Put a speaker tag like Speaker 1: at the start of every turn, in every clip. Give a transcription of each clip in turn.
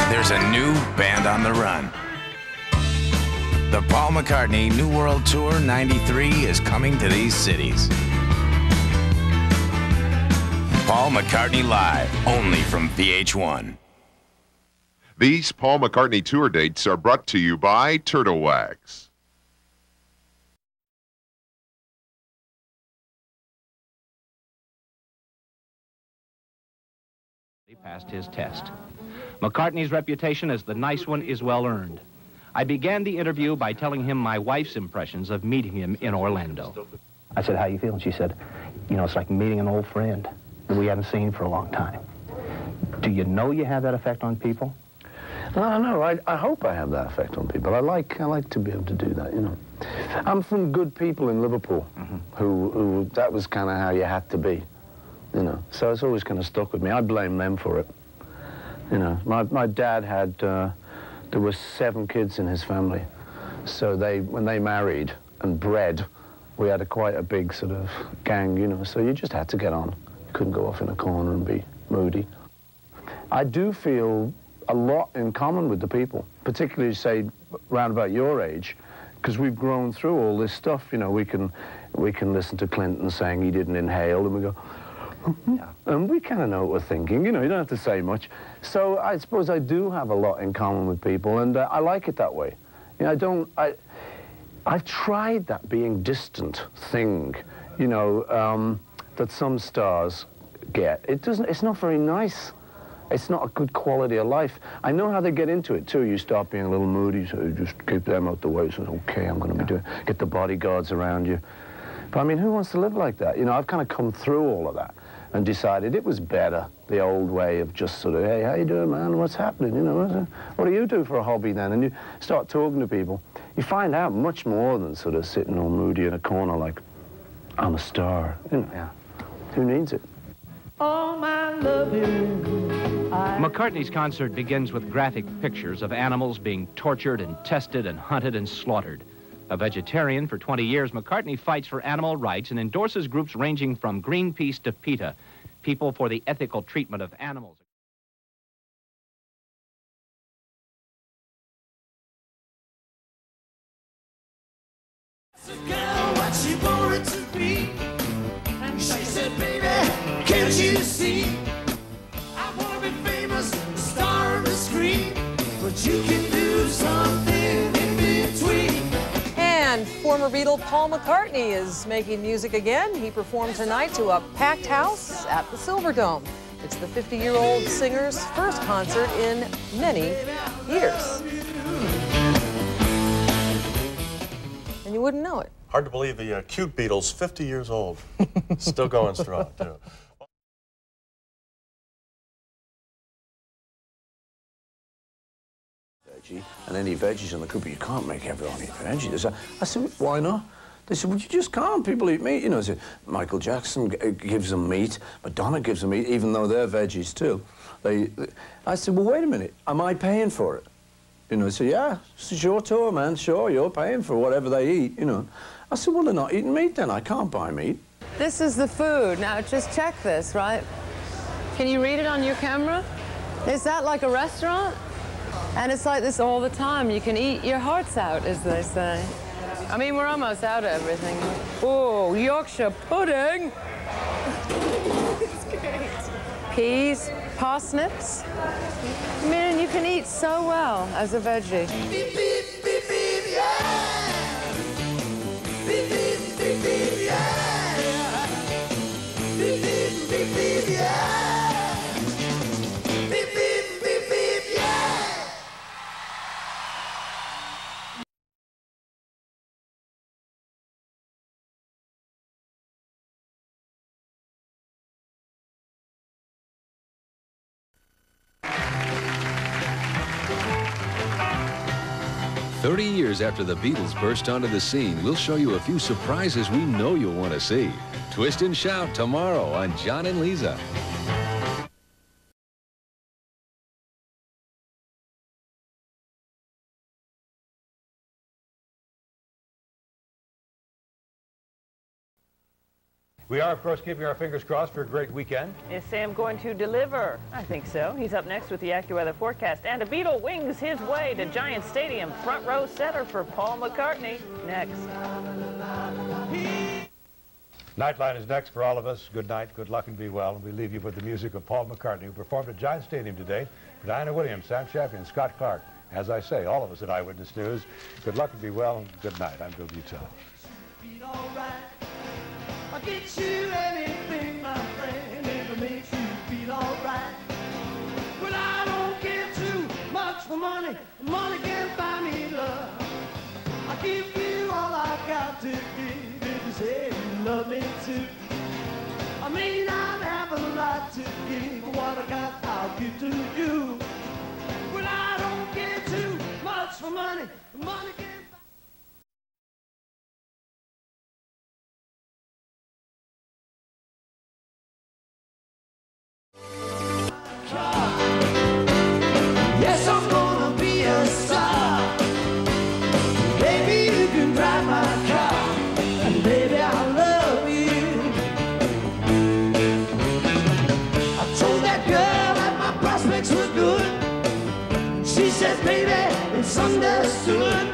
Speaker 1: there's a new band on the run. The Paul McCartney New World Tour 93 is coming to these cities. Paul McCartney Live, only from VH1.
Speaker 2: These Paul McCartney tour dates are brought to you by Turtle Wax.
Speaker 3: He passed his test. McCartney's reputation as the nice one is well earned. I began the interview by telling him my wife's impressions of meeting him in Orlando. I said, how you feeling? She said, you know, it's like meeting an old friend that we haven't seen for a long time. Do you know you have that effect on people?
Speaker 4: I don't know. I hope I have that effect on people. I like to be able to do that, you know. I'm from good people in Liverpool, who that was kind of how you had to be, you know. So it's always kind of stuck with me. I blame them for it. You know, my dad had, there were 7 kids in his family. So when they married and bred, we had quite a big sort of gang, you know. So you just had to get on. You couldn't go off in a corner and be moody. I do feel a lot in common with the people, particularly, say, round about your age, because we've grown through all this stuff. You know, we can listen to Clinton saying he didn't inhale, and we go, yeah. And we kind of know what we're thinking. You know, you don't have to say much. So I suppose I do have a lot in common with people, and I like it that way. You know, I've tried that being distant thing, you know, that some stars get. It's not very nice. It's not a good quality of life. I know how they get into it, too. You start being a little moody, so you just keep them out the way. So, okay, I'm going to be doing, get the bodyguards around you. But, I mean, who wants to live like that? You know, I've kind of come through all of that and decided it was better, the old way of just sort of, hey, how you doing, man? What's happening? You know, what do you do for a hobby then? And you start talking to people. You find out much more than sort of sitting all moody in a corner like, I'm a star. You know, yeah. Who needs it?
Speaker 3: All my loving. McCartney's concert begins with graphic pictures of animals being tortured and tested and hunted and slaughtered. A vegetarian for 20 years, McCartney fights for animal rights and endorses groups ranging from Greenpeace to PETA, People for the Ethical Treatment of Animals.
Speaker 5: What she wanted to be, and she said, baby, can't you see? I want to be famous, a star on the screen, but you can do something in between.
Speaker 6: And former Beatle Paul McCartney is making music again. He performed tonight to a packed house at the Silverdome. It's the 50-year-old singer's first concert in many years. And you wouldn't know it.
Speaker 7: Hard to believe the cute Beatles, 50 years old, still going strong, too.
Speaker 4: Veggie, and any veggies in the cooper, you can't make everyone eat veggies. I said, why not? They said, well, you just can't. People eat meat. You know, Michael Jackson gives them meat, Madonna gives them meat, even though they're veggies, too. I said, well, wait a minute, am I paying for it? You know, they said, yeah, it's your tour, man, sure, you're paying for whatever they eat, you know. I said, well, they're not eating meat then, I can't buy meat.
Speaker 8: This is the food. Now, just check this, right? Can you read it on your camera? Is that like a restaurant? And it's like this all the time. You can eat your hearts out, as they say. I mean, we're almost out of everything. Oh, Yorkshire pudding! It's great. Peas, parsnips. I mean, you can eat so well as a veggie.
Speaker 5: Beep, beep, beep, beep, yeah. Beep, beep, beep, beep, yeah. Beep, beep, beep, beep, yeah. Beep, beep, beep, beep, yeah.
Speaker 9: "30 years after the Beatles burst onto the scene, we'll show you a few surprises we know you'll want to see. Twist and Shout tomorrow on John and Lisa.
Speaker 10: We are, of course, keeping our fingers crossed for a great weekend.
Speaker 11: Is Sam going to deliver? I think so. He's up next with the AccuWeather forecast. And a Beatle wings his way to Giant Stadium. Front row center for Paul McCartney. Next.
Speaker 10: Nightline is next for all of us. Good night, good luck, and be well. And we leave you with the music of Paul McCartney, who performed at Giant Stadium today. For Diana Williams, Sam Chaffee, and Scott Clark. As I say, all of us at Eyewitness News, good luck and be well, and good night. I'm Bill Butell.
Speaker 5: I'll get you anything, my friend, if it makes you feel alright. But I don't care too much for money. Money can't buy me love. I'll give you all I've got to give if you say you love me too. I may not have a lot to give, but what I got I'll give to you. But I don't care too much for money. Money can't. Yes, I'm gonna be a star. Baby, you can drive my car. And baby, I love you. I told that girl that my prospects were good. She said, baby, it's understood.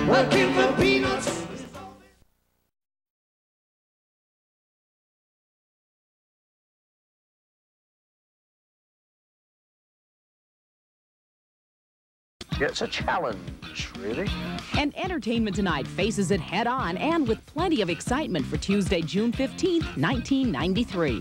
Speaker 5: Working for peanuts.
Speaker 4: It's a challenge, really.
Speaker 12: And Entertainment Tonight faces it head-on and with plenty of excitement for Tuesday, June 15th, 1993.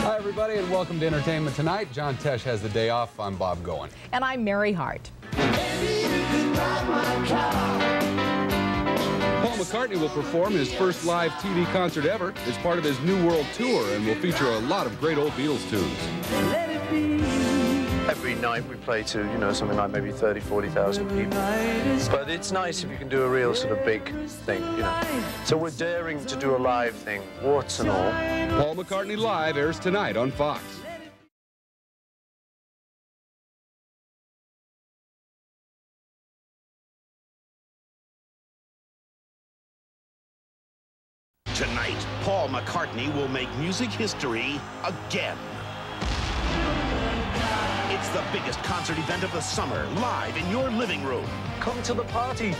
Speaker 13: Hi, everybody, and welcome to Entertainment Tonight. John Tesh has the day off. I'm Bob Goen.
Speaker 12: And I'm Mary Hart.
Speaker 9: Paul McCartney will perform his first live TV concert ever. It's part of his New World Tour and will feature a lot of great old Beatles tunes.
Speaker 4: Every night we play to, you know, something like maybe 30, 40,000 people. But it's nice if you can do a real sort of big thing, you know. So we're daring to do a live thing, warts and all.
Speaker 9: Paul McCartney Live airs tonight on Fox.
Speaker 14: Tonight, Paul McCartney will make music history again. It's the biggest concert event of the summer, live in your living room.
Speaker 4: Come to the party.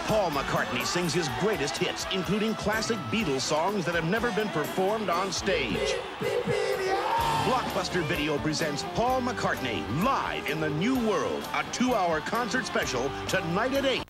Speaker 14: Paul McCartney sings his greatest hits, including classic Beatles songs that have never been performed on stage. Blockbuster Video presents Paul McCartney live in the New World, a 2-hour concert special tonight at 8.